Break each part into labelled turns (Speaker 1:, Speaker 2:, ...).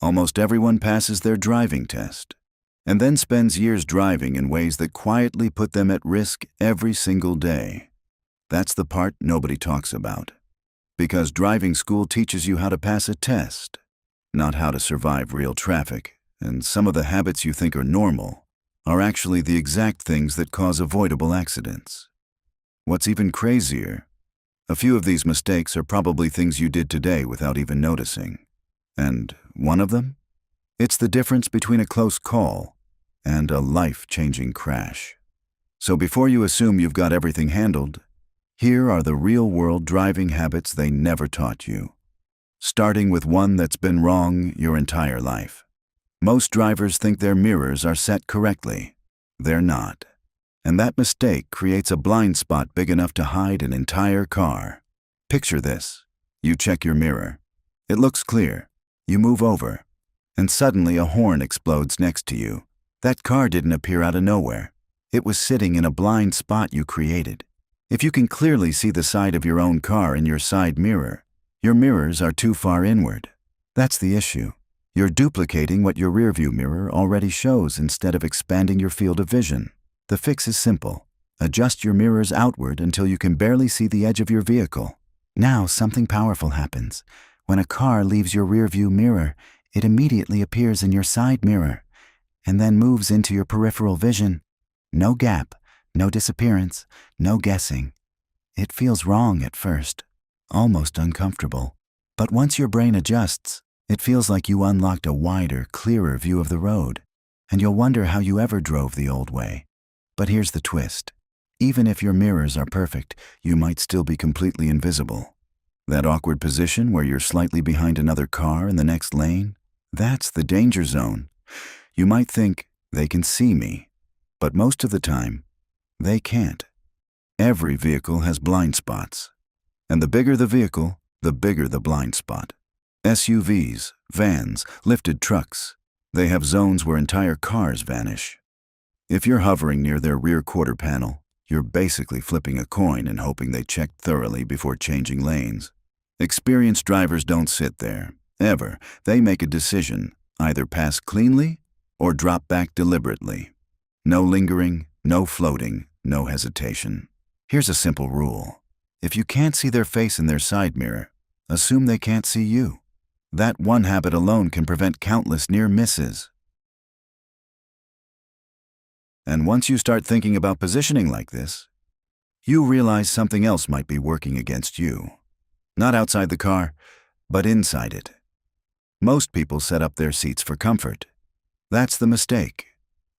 Speaker 1: Almost everyone passes their driving test, and then spends years driving in ways that quietly put them at risk every single day. That's the part nobody talks about. Because driving school teaches you how to pass a test, not how to survive real traffic, and some of the habits you think are normal are actually the exact things that cause avoidable accidents. What's even crazier, a few of these mistakes are probably things you did today without even noticing. And one of them? It's the difference between a close call and a life-changing crash. So before you assume you've got everything handled, here are the real-world driving habits they never taught you. Starting with one that's been wrong your entire life. Most drivers think their mirrors are set correctly. They're not. And that mistake creates a blind spot big enough to hide an entire car. Picture this. You check your mirror. It looks clear. You move over, and suddenly a horn explodes next to you. That car didn't appear out of nowhere. It was sitting in a blind spot you created. If you can clearly see the side of your own car in your side mirror, your mirrors are too far inward. That's the issue. You're duplicating what your rearview mirror already shows instead of expanding your field of vision. The fix is simple. Adjust your mirrors outward until you can barely see the edge of your vehicle. Now something powerful happens. When a car leaves your rearview mirror, it immediately appears in your side mirror and then moves into your peripheral vision. No gap, no disappearance, no guessing. It feels wrong at first, almost uncomfortable. But once your brain adjusts, it feels like you unlocked a wider, clearer view of the road, and you'll wonder how you ever drove the old way. But here's the twist. Even if your mirrors are perfect, you might still be completely invisible. That awkward position where you're slightly behind another car in the next lane, that's the danger zone. You might think, they can see me, but most of the time, they can't. Every vehicle has blind spots, and the bigger the vehicle, the bigger the blind spot. SUVs, vans, lifted trucks, they have zones where entire cars vanish. If you're hovering near their rear quarter panel, you're basically flipping a coin and hoping they checked thoroughly before changing lanes. Experienced drivers don't sit there, ever. They make a decision, either pass cleanly or drop back deliberately. No lingering, no floating, no hesitation. Here's a simple rule. If you can't see their face in their side mirror, assume they can't see you. That one habit alone can prevent countless near misses. And once you start thinking about positioning like this, you realize something else might be working against you. Not outside the car, but inside it. Most people set up their seats for comfort. That's the mistake.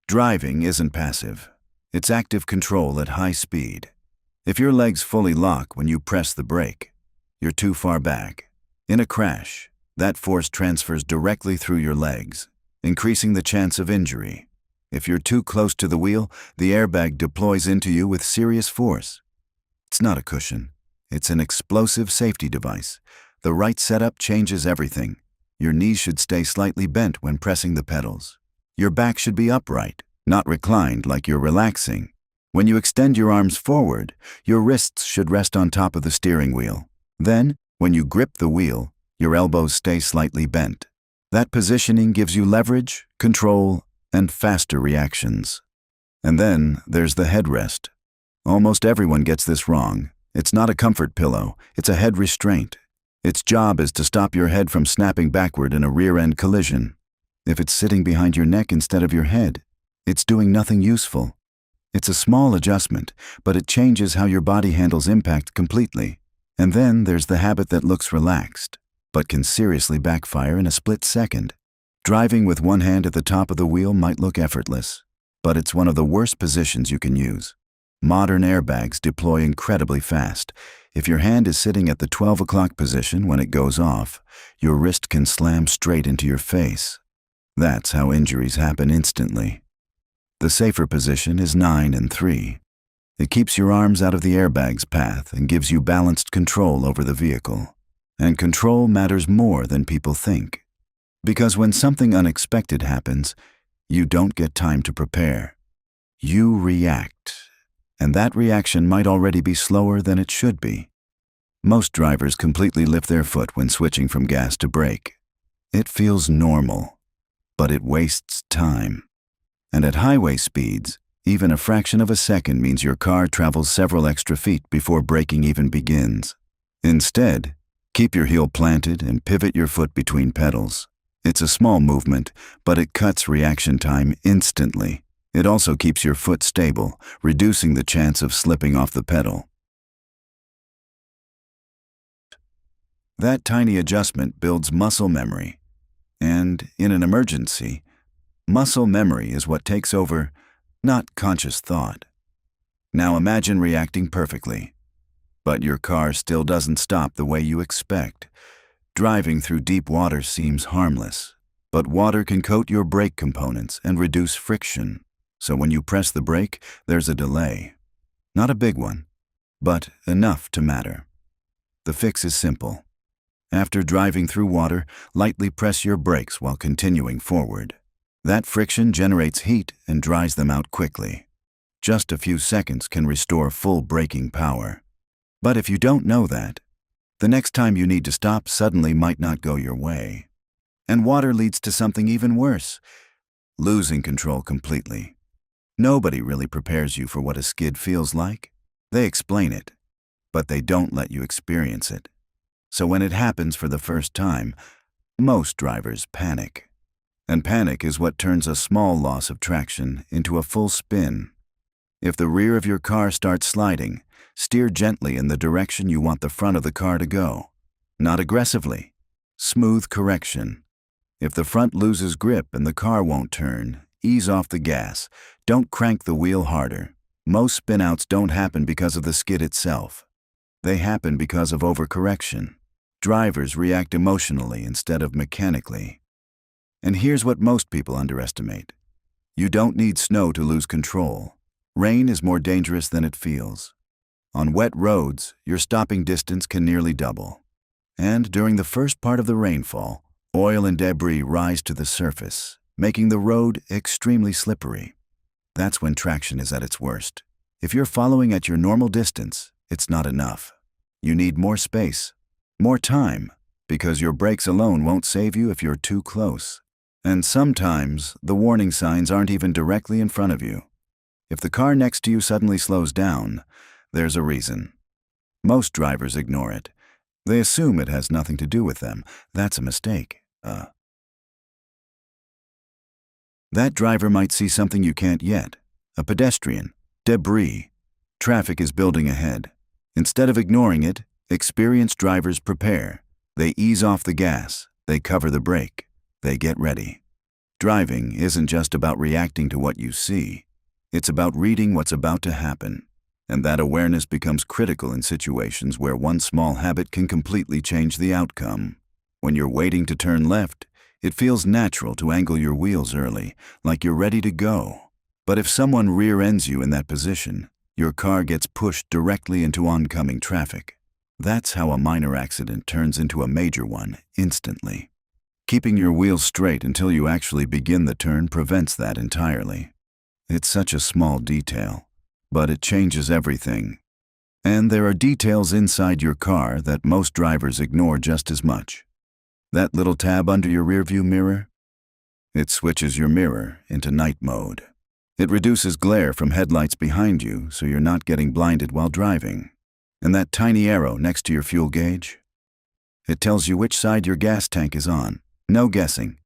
Speaker 1: Driving isn't passive. It's active control at high speed. If your legs fully lock when you press the brake, you're too far back. In a crash, that force transfers directly through your legs, increasing the chance of injury. If you're too close to the wheel, the airbag deploys into you with serious force. It's not a cushion. It's an explosive safety device. The right setup changes everything. Your knees should stay slightly bent when pressing the pedals. Your back should be upright, not reclined like you're relaxing. When you extend your arms forward, your wrists should rest on top of the steering wheel. Then, when you grip the wheel, your elbows stay slightly bent. That positioning gives you leverage, control, and faster reactions. And then there's the headrest. Almost everyone gets this wrong. It's not a comfort pillow, it's a head restraint. Its job is to stop your head from snapping backward in a rear-end collision. If it's sitting behind your neck instead of your head, it's doing nothing useful. It's a small adjustment, but it changes how your body handles impact completely. And then there's the habit that looks relaxed, but can seriously backfire in a split second. Driving with one hand at the top of the wheel might look effortless, but it's one of the worst positions you can use. Modern airbags deploy incredibly fast. If your hand is sitting at the 12 o'clock position when it goes off, your wrist can slam straight into your face. That's how injuries happen instantly. The safer position is 9 and 3. It keeps your arms out of the airbag's path and gives you balanced control over the vehicle. And control matters more than people think. Because when something unexpected happens, you don't get time to prepare. You react, and that reaction might already be slower than it should be. Most drivers completely lift their foot when switching from gas to brake. It feels normal, but it wastes time. And at highway speeds, even a fraction of a second means your car travels several extra feet before braking even begins. Instead, keep your heel planted and pivot your foot between pedals. It's a small movement, but it cuts reaction time instantly. It also keeps your foot stable, reducing the chance of slipping off the pedal. That tiny adjustment builds muscle memory. And in an emergency, muscle memory is what takes over, not conscious thought. Now imagine reacting perfectly, but your car still doesn't stop the way you expect. Driving through deep water seems harmless, but water can coat your brake components and reduce friction. So when you press the brake, there's a delay. Not a big one, but enough to matter. The fix is simple. After driving through water, lightly press your brakes while continuing forward. That friction generates heat and dries them out quickly. Just a few seconds can restore full braking power. But if you don't know that, the next time you need to stop suddenly might not go your way. And water leads to something even worse, losing control completely. Nobody really prepares you for what a skid feels like. They explain it, but they don't let you experience it. So when it happens for the first time, most drivers panic. And panic is what turns a small loss of traction into a full spin. If the rear of your car starts sliding, steer gently in the direction you want the front of the car to go. Not aggressively. Smooth correction. If the front loses grip and the car won't turn, ease off the gas. Don't crank the wheel harder. Most spinouts don't happen because of the skid itself. They happen because of overcorrection. Drivers react emotionally instead of mechanically. And here's what most people underestimate. You don't need snow to lose control. Rain is more dangerous than it feels. On wet roads, your stopping distance can nearly double. And during the first part of the rainfall, oil and debris rise to the surface, making the road extremely slippery. That's when traction is at its worst. If you're following at your normal distance, it's not enough. You need more space, more time, because your brakes alone won't save you if you're too close. And sometimes, the warning signs aren't even directly in front of you. If the car next to you suddenly slows down, there's a reason. Most drivers ignore it. They assume it has nothing to do with them. That's a mistake. That driver might see something you can't yet. A pedestrian, debris. Traffic is building ahead. Instead of ignoring it, experienced drivers prepare. They ease off the gas. They cover the brake. They get ready. Driving isn't just about reacting to what you see. It's about reading what's about to happen. And that awareness becomes critical in situations where one small habit can completely change the outcome. When you're waiting to turn left, it feels natural to angle your wheels early, like you're ready to go. But if someone rear-ends you in that position, your car gets pushed directly into oncoming traffic. That's how a minor accident turns into a major one instantly. Keeping your wheels straight until you actually begin the turn prevents that entirely. It's such a small detail, but it changes everything. And there are details inside your car that most drivers ignore just as much. That little tab under your rearview mirror? It switches your mirror into night mode. It reduces glare from headlights behind you so you're not getting blinded while driving. And that tiny arrow next to your fuel gauge? It tells you which side your gas tank is on. No guessing.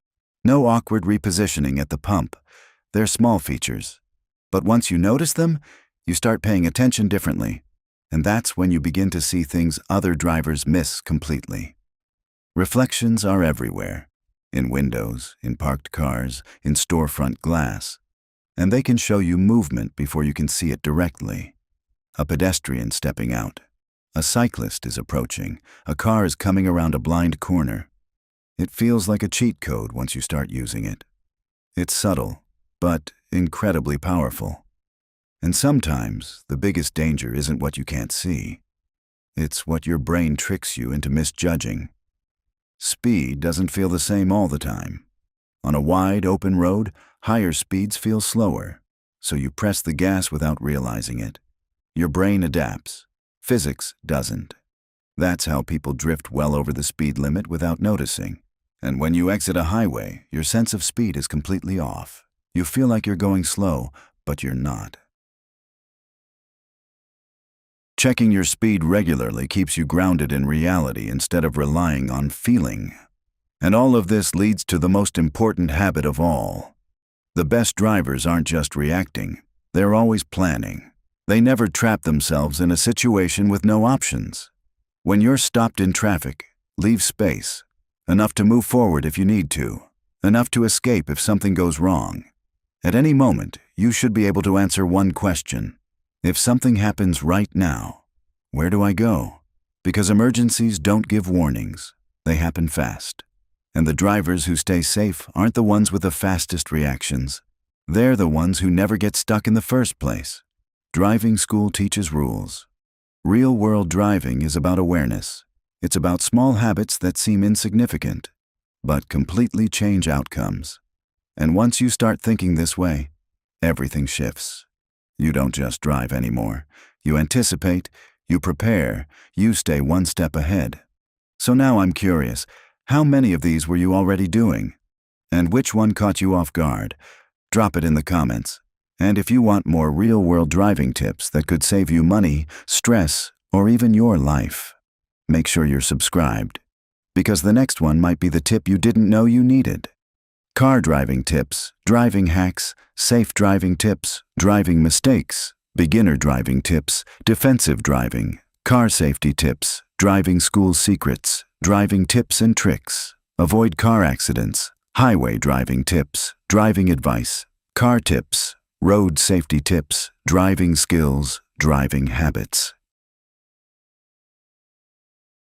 Speaker 1: No awkward repositioning at the pump. They're small features. But once you notice them, you start paying attention differently. And that's when you begin to see things other drivers miss completely. Reflections are everywhere. In windows, in parked cars, in storefront glass. And they can show you movement before you can see it directly. A pedestrian stepping out. A cyclist is approaching. A car is coming around a blind corner. It feels like a cheat code once you start using it. It's subtle, but incredibly powerful. And sometimes, the biggest danger isn't what you can't see. It's what your brain tricks you into misjudging. Speed doesn't feel the same all the time. On a wide, open road, higher speeds feel slower, so you press the gas without realizing it. Your brain adapts. Physics doesn't. That's how people drift well over the speed limit without noticing. And when you exit a highway, your sense of speed is completely off. You feel like you're going slow, but you're not. Checking your speed regularly keeps you grounded in reality instead of relying on feeling. And all of this leads to the most important habit of all. The best drivers aren't just reacting, they're always planning. They never trap themselves in a situation with no options. When you're stopped in traffic, leave space. Enough to move forward if you need to. Enough to escape if something goes wrong. At any moment, you should be able to answer one question. If something happens right now, where do I go? Because emergencies don't give warnings. They happen fast. And the drivers who stay safe aren't the ones with the fastest reactions. They're the ones who never get stuck in the first place. Driving school teaches rules. Real-world driving is about awareness. It's about small habits that seem insignificant, but completely change outcomes. And once you start thinking this way, everything shifts. You don't just drive anymore. You anticipate, you prepare, you stay one step ahead. So now I'm curious, how many of these were you already doing? And which one caught you off guard? Drop it in the comments. And if you want more real-world driving tips that could save you money, stress, or even your life, make sure you're subscribed, because the next one might be the tip you didn't know you needed. Car driving tips, driving hacks, safe driving tips, driving mistakes, beginner driving tips, defensive driving, car safety tips, driving school secrets, driving tips and tricks, avoid car accidents, highway driving tips, driving advice, car tips, road safety tips, driving skills, driving habits.